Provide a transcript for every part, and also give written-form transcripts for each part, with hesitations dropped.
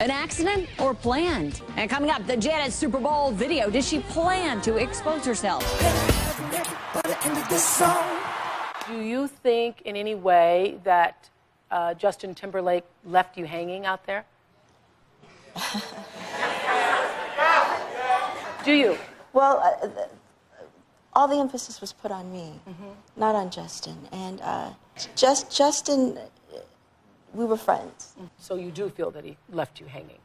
An accident or planned? And coming up, the Janet Super Bowl video. Did she plan to expose herself? Do you think in any way that Justin Timberlake left you hanging out there? Do you? Well, all the emphasis was put on me, not on Justin. And Justin, we were friends. So you do feel that he left you hanging?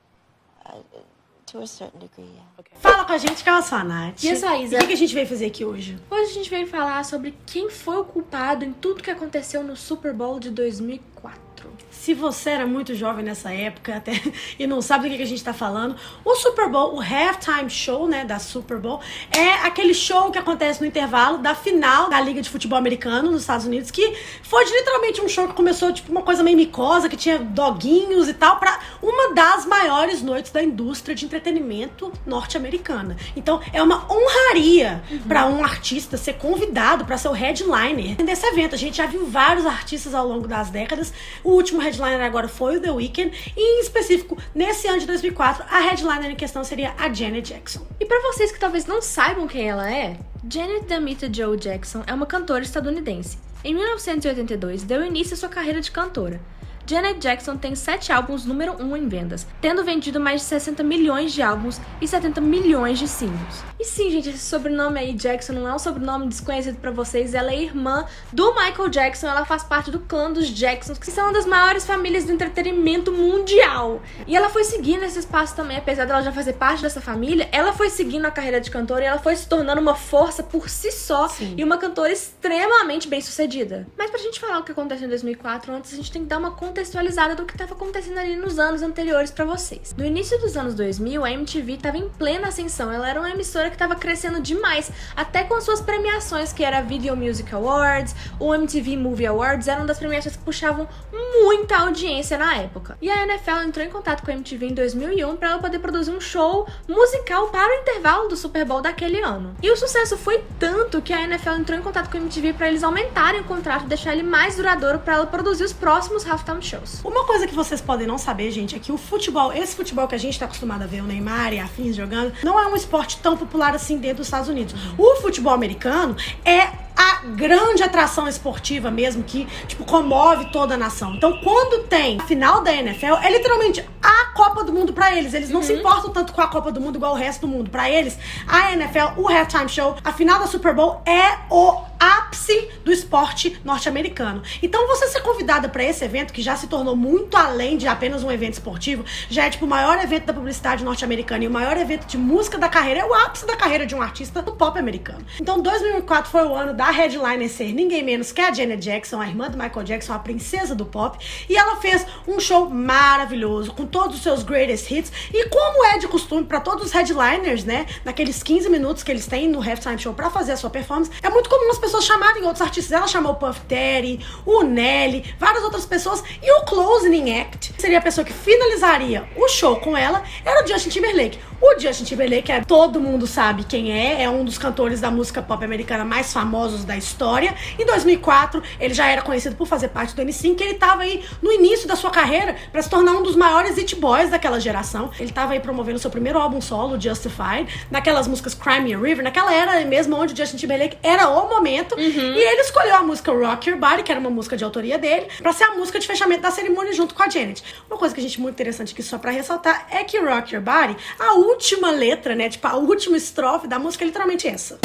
To a certain degree, yeah. Okay. Fala com a gente, que é a Nath. E eu sou a Isa. O que a gente veio fazer aqui hoje? Hoje a gente veio falar sobre quem foi o culpado em tudo que aconteceu no Super Bowl de 2004. Se você era muito jovem nessa época até e não sabe do que a gente tá falando, o Super Bowl, o halftime show, né, da Super Bowl, é aquele show que acontece no intervalo da final da Liga de Futebol Americano nos Estados Unidos, que foi literalmente um show que começou tipo uma coisa meio micosa, que tinha doguinhos e tal, pra uma das maiores noites da indústria de entretenimento norte-americana. Então é uma honraria pra um artista ser convidado pra ser o headliner desse evento. A gente já viu vários artistas ao longo das décadas. O último headliner agora foi o The Weeknd, e em específico, nesse ano de 2004, a headliner em questão seria a Janet Jackson. E pra vocês que talvez não saibam quem ela é, Janet Damita Jo Jackson é uma cantora estadunidense. Em 1982, deu início à sua carreira de cantora. Janet Jackson tem 7 álbuns número 1 em vendas, tendo vendido mais de 60 milhões de álbuns e 70 milhões de singles. E sim, gente, esse sobrenome aí, Jackson, não é um sobrenome desconhecido pra vocês, ela é irmã do Michael Jackson, ela faz parte do clã dos Jacksons, que são uma das maiores famílias do entretenimento mundial. E ela foi seguindo esse espaço também, apesar dela já fazer parte dessa família, ela foi seguindo a carreira de cantora e ela foi se tornando uma força por si só. Sim. E uma cantora extremamente bem-sucedida. Mas pra gente falar o que aconteceu em 2004, antes a gente tem que dar uma contextualizada do que estava acontecendo ali nos anos anteriores pra vocês. No início dos anos 2000, a MTV estava em plena ascensão, ela era uma emissora que estava crescendo demais, até com suas premiações, que era a Video Music Awards, o MTV Movie Awards, eram das premiações que puxavam muita audiência na época. E a NFL entrou em contato com a MTV em 2001 para ela poder produzir um show musical para o intervalo do Super Bowl daquele ano. E o sucesso foi tanto que a NFL entrou em contato com a MTV para eles aumentarem o contrato e deixar ele mais duradouro para ela produzir os próximos halftime shows. Uma coisa que vocês podem não saber, gente, é que o futebol, esse futebol que a gente tá acostumado a ver, o Neymar e afins jogando, não é um esporte tão popular assim dentro dos Estados Unidos. O futebol americano é a grande atração esportiva mesmo, que, tipo, comove toda a nação. Então, quando tem a final da NFL, é literalmente a Copa do Mundo pra eles. Eles não se importam tanto com a Copa do Mundo igual o resto do mundo. Pra eles, a NFL, o halftime show, a final da Super Bowl é o ápice do esporte norte-americano. Então, você ser convidada pra esse evento, que já se tornou muito além de apenas um evento esportivo, já é tipo o maior evento da publicidade norte-americana e o maior evento de música da carreira, é o ápice da carreira de um artista do pop americano. Então, 2004 foi o ano da headliner ser ninguém menos que a Janet Jackson, a irmã do Michael Jackson, a princesa do pop, e ela fez um show maravilhoso, com todos os seus greatest hits, e como é de costume para todos os headliners, né, naqueles 15 minutos que eles têm no halftime show pra fazer a sua performance, é muito comum as pessoas chamarem outros artistas. Ela chamou o Puff Daddy, o Nelly, várias outras pessoas, e o closing act seria a pessoa que finalizaria o show com ela, era o Justin Timberlake. O Justin Timberlake, todo mundo sabe quem é um dos cantores da música pop americana mais famosos da história. Em 2004, ele já era conhecido por fazer parte do NSYNC, que ele tava aí no início da sua carreira pra se tornar um dos maiores hit boys daquela geração. Ele tava aí promovendo seu primeiro álbum solo, Justified, naquelas músicas Cry Me a River, naquela era mesmo onde o Justin Timberlake era o momento, e ele escolheu a música Rock Your Body, que era uma música de autoria dele, pra ser a música de fechamento da cerimônia junto com a Janet. Uma coisa que a gente muito interessante aqui só pra ressaltar é que Rock Your Body, a última letra, né, tipo a última estrofe da música é literalmente essa.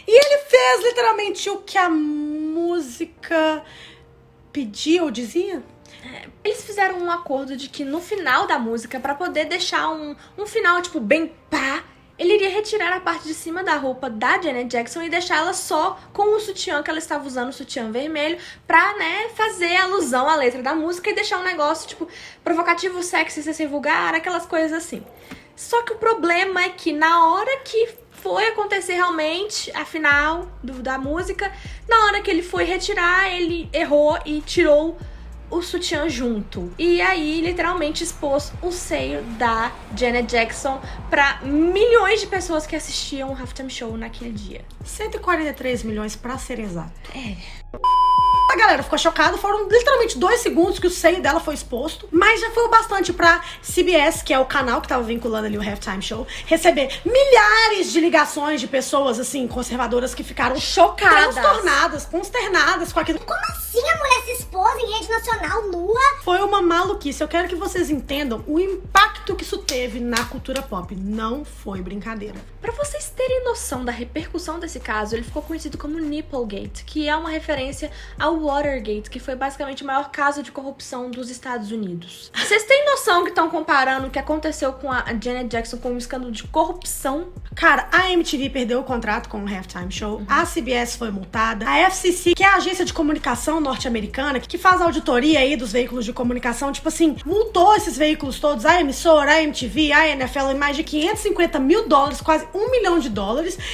E ele fez literalmente o que a música pedia ou dizia? Eles fizeram um acordo de que no final da música, pra poder deixar um final, tipo, bem pá, ele iria retirar a parte de cima da roupa da Janet Jackson e deixar ela só com o sutiã que ela estava usando, o sutiã vermelho, pra, né, fazer alusão à letra da música e deixar um negócio, tipo, provocativo, sexy, sem vulgar, aquelas coisas assim. Só que o problema é que na hora que foi acontecer realmente a final da música, na hora que ele foi retirar, ele errou e tirou o sutiã junto. E aí, literalmente, expôs o seio da Janet Jackson pra milhões de pessoas que assistiam o halftime show naquele dia. 143 milhões pra ser exato. É. A galera ficou chocada, foram literalmente 2 segundos que o seio dela foi exposto, mas já foi o bastante pra CBS, que é o canal que tava vinculando ali o Halftime Show, receber milhares de ligações de pessoas, assim, conservadoras que ficaram Chocadas. transtornadas, consternadas com aquilo. Como assim a mulher se expôs em rede nacional nua? Foi uma maluquice. Eu quero que vocês entendam o impacto que isso teve na cultura pop. Não foi brincadeira. Pra vocês terem noção da repercussão desse caso, ele ficou conhecido como Nipplegate, que é uma referência ao Watergate, que foi basicamente o maior caso de corrupção dos Estados Unidos. Vocês têm noção que estão comparando o que aconteceu com a Janet Jackson com um escândalo de corrupção? Cara, a MTV perdeu o contrato com o Halftime Show, a CBS foi multada, a FCC, que é a agência de comunicação norte-americana, que faz a auditoria aí dos veículos de comunicação, tipo assim, multou esses veículos todos, a emissora, a MTV, a NFL, em mais de $550 mil, quase $1 milhão,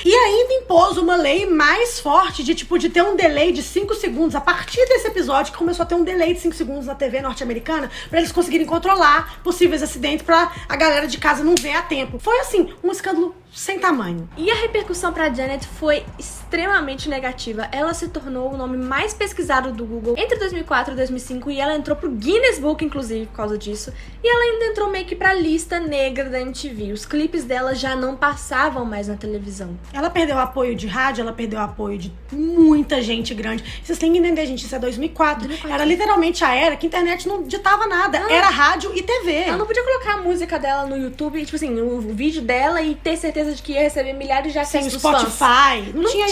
e ainda impôs uma lei mais forte de, tipo, de ter um delay de 5 segundos, a partir desse episódio que começou a ter um delay de 5 segundos na TV norte-americana, pra eles conseguirem controlar possíveis acidentes, pra a galera de casa não ver a tempo. Foi, assim, um escândalo sem tamanho. E a repercussão pra Janet foi extremamente negativa. Ela se tornou o nome mais pesquisado do Google entre 2004 e 2005 e ela entrou pro Guinness Book, inclusive, por causa disso. E ela ainda entrou meio que pra lista negra da MTV. Os clipes dela já não passavam mais na televisão. Ela perdeu o apoio de rádio, ela perdeu o apoio de muita gente grande. Vocês têm que entender, gente, isso é 2004. Era literalmente a era que a internet não ditava nada. Era rádio e TV. Ela não podia colocar a música dela no YouTube, tipo assim, o vídeo dela e ter certeza de que ia receber milhares de acessos dos fãs. Spotify. Não tinha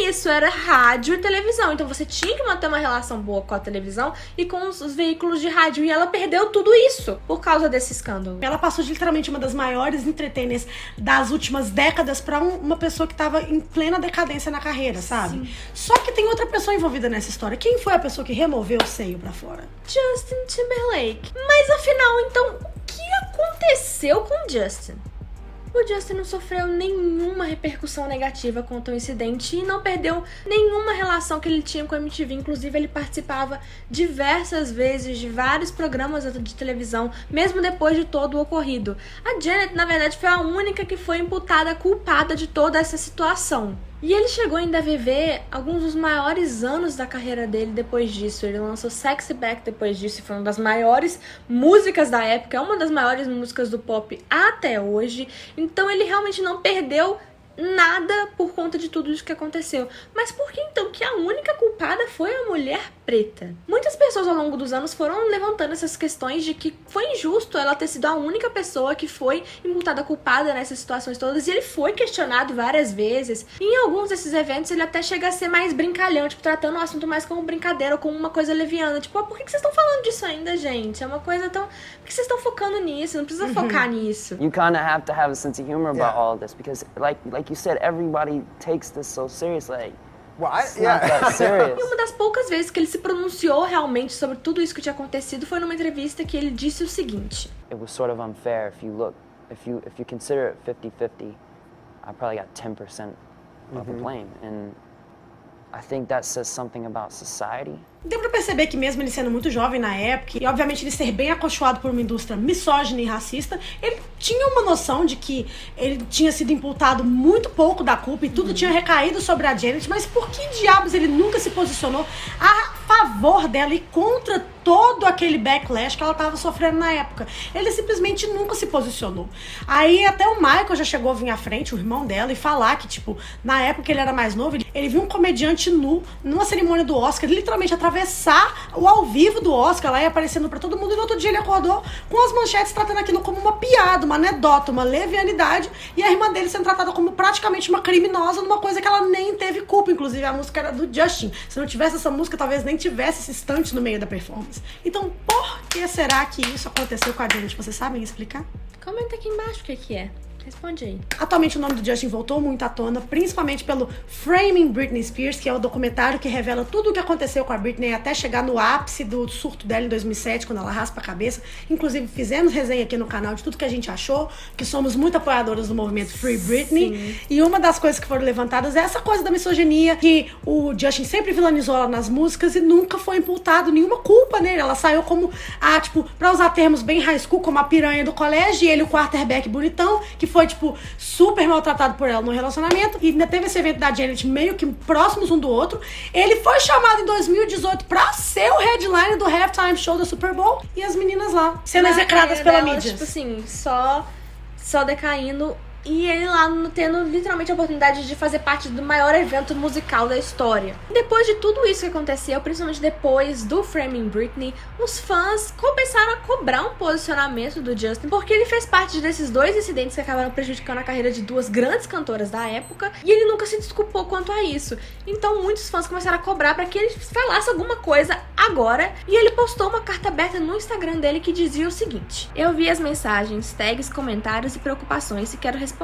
isso. Era rádio e televisão. Então você tinha que manter uma relação boa com a televisão e com os veículos de rádio. E ela perdeu tudo isso por causa desse escândalo. Ela passou de literalmente uma das maiores entertainers das últimas décadas pra uma pessoa que tava em plena decadência na carreira, sabe? Sim. Só que tem outra pessoa envolvida nessa história. Quem foi a pessoa que removeu o seio pra fora? Justin Timberlake. Mas afinal, então, o que aconteceu com o Justin? O Justin não sofreu nenhuma repercussão negativa quanto ao incidente e não perdeu nenhuma relação que ele tinha com a MTV. Inclusive, ele participava diversas vezes de vários programas de televisão, mesmo depois de todo o ocorrido. A Janet, na verdade, foi a única que foi imputada, culpada de toda essa situação. E ele chegou ainda a viver alguns dos maiores anos da carreira dele depois disso. Ele lançou Sexy Back depois disso e foi uma das maiores músicas da época, é uma das maiores músicas do pop até hoje. Então ele realmente não perdeu nada por conta de tudo isso que aconteceu. Mas por que então que a única culpada foi a mulher preta? Muitas pessoas ao longo dos anos foram levantando essas questões de que foi injusto ela ter sido a única pessoa que foi imputada culpada nessas situações todas, e ele foi questionado várias vezes. E em alguns desses eventos ele até chega a ser mais brincalhão, tipo, tratando o assunto mais como brincadeira ou como uma coisa leviana, tipo, por que vocês estão falando disso ainda, gente? É uma coisa tão... Por que vocês estão focando nisso? Não precisa focar nisso. You kind of have to have a sense of humor about all of this because like you said, everybody takes this so seriously. It's not that serious. E uma das poucas vezes que ele se pronunciou realmente sobre tudo isso que tinha acontecido foi numa entrevista que ele disse o seguinte: It was sort of unfair if you look, if you consider it 50-50, I probably got 10% of the blame, and I think that says something about society. Deu pra perceber que mesmo ele sendo muito jovem na época, e obviamente ele ser bem acolchoado por uma indústria misógina e racista, ele tinha uma noção de que ele tinha sido imputado muito pouco da culpa e tudo tinha recaído sobre a Janet, mas por que diabos ele nunca se posicionou a favor dela e contra todo aquele backlash que ela tava sofrendo na época? Ele simplesmente nunca se posicionou. Aí até o Michael já chegou a vir à frente, o irmão dela, e falar que, tipo, na época que ele era mais novo, ele viu um comediante nu numa cerimônia do Oscar, literalmente atravessar o ao vivo do Oscar lá e aparecendo pra todo mundo, e no outro dia ele acordou com as manchetes tratando aquilo como uma piada, uma anedota, uma levianidade, e a irmã dele sendo tratada como praticamente uma criminosa numa coisa que ela nem teve culpa. Inclusive a música era do Justin. Se não tivesse essa música, talvez nem tivesse esse stunt no meio da performance. Então, por que será que isso aconteceu com a Janet? Vocês sabem explicar? Comenta aqui embaixo o que é. Responde aí. Atualmente o nome do Justin voltou muito à tona, principalmente pelo Framing Britney Spears, que é o documentário que revela tudo o que aconteceu com a Britney até chegar no ápice do surto dela em 2007, quando ela raspa a cabeça. Inclusive fizemos resenha aqui no canal de tudo que a gente achou, que somos muito apoiadoras do movimento Free Britney. Sim. E uma das coisas que foram levantadas é essa coisa da misoginia, que o Justin sempre vilanizou ela nas músicas e nunca foi imputado nenhuma culpa nele. Ela saiu como, pra usar termos bem high school, como a piranha do colégio, e ele o quarterback bonitão, que foi, tipo, super maltratado por ela no relacionamento. E ainda teve esse evento da Janet meio que próximos um do outro. Ele foi chamado em 2018 pra ser o headline do halftime show da Super Bowl. E as meninas lá, sendo execradas pela mídia. Tipo assim, só decaindo. E ele lá tendo literalmente a oportunidade de fazer parte do maior evento musical da história. Depois de tudo isso que aconteceu, principalmente depois do Framing Britney, os fãs começaram a cobrar um posicionamento do Justin, porque ele fez parte desses dois incidentes que acabaram prejudicando a carreira de duas grandes cantoras da época, e ele nunca se desculpou quanto a isso. Então muitos fãs começaram a cobrar para que ele falasse alguma coisa agora, e ele postou uma carta aberta no Instagram dele que dizia o seguinte: eu vi as mensagens, tags, comentários e preocupações e quero responder.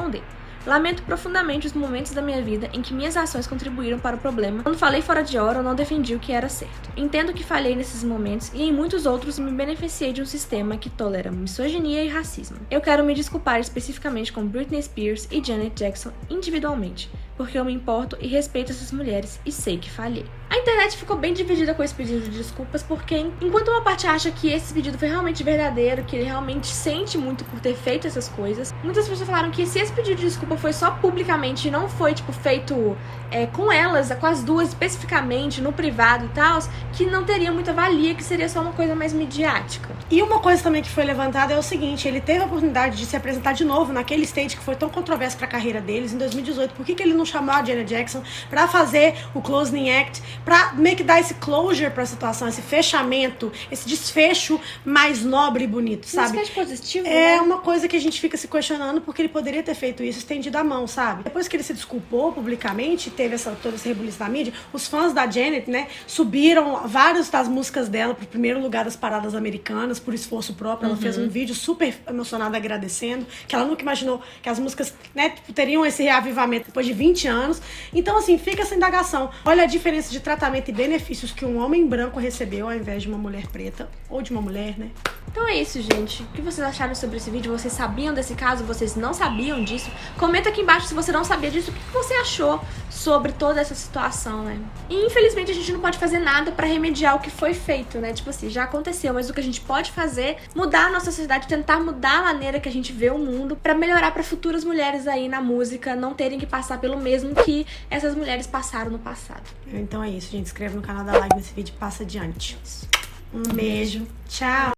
Lamento profundamente os momentos da minha vida em que minhas ações contribuíram para o problema. Quando falei fora de hora ou não defendi o que era certo. Entendo que falhei nesses momentos e em muitos outros me beneficiei de um sistema que tolera misoginia e racismo. Eu quero me desculpar especificamente com Britney Spears e Janet Jackson individualmente, porque eu me importo e respeito essas mulheres e sei que falhei. A internet ficou bem dividida com esse pedido de desculpas, porque enquanto uma parte acha que esse pedido foi realmente verdadeiro, que ele realmente sente muito por ter feito essas coisas, muitas pessoas falaram que se esse pedido de desculpa foi só publicamente e não foi, tipo, feito com elas, com as duas especificamente, no privado e tal, que não teria muita valia, que seria só uma coisa mais midiática. E uma coisa também que foi levantada é o seguinte: ele teve a oportunidade de se apresentar de novo naquele stage que foi tão controverso pra carreira deles em 2018. Por que ele não chamou a Janet Jackson pra fazer o closing act, pra meio que dar esse closure pra situação, esse fechamento, esse desfecho mais nobre e bonito, sabe? Desfecho positivo, É né? uma coisa que a gente fica se questionando, porque ele poderia ter feito isso, estendido a mão, sabe? Depois que ele se desculpou publicamente, teve todo esse rebuliço da mídia, os fãs da Janet, né, subiram várias das músicas dela pro primeiro lugar das paradas americanas, por esforço próprio. Ela fez um vídeo super emocionada agradecendo, que ela nunca imaginou que as músicas, né, tipo, teriam esse reavivamento depois de 20 anos. Então, assim, fica essa indagação. Olha a diferença de tratamento e benefícios que um homem branco recebeu ao invés de uma mulher preta, ou de uma mulher, né? Então é isso, gente. O que vocês acharam sobre esse vídeo? Vocês sabiam desse caso? Vocês não sabiam disso? Comenta aqui embaixo se você não sabia disso. O que você achou sobre toda essa situação, né? E infelizmente a gente não pode fazer nada pra remediar o que foi feito, né? Tipo assim, já aconteceu, mas o que a gente pode fazer é mudar a nossa sociedade, tentar mudar a maneira que a gente vê o mundo pra melhorar pra futuras mulheres aí na música não terem que passar pelo mesmo que essas mulheres passaram no passado. Então é isso, gente. Se inscreve no canal da Live nesse vídeo e passa adiante. Um beijo. Tchau.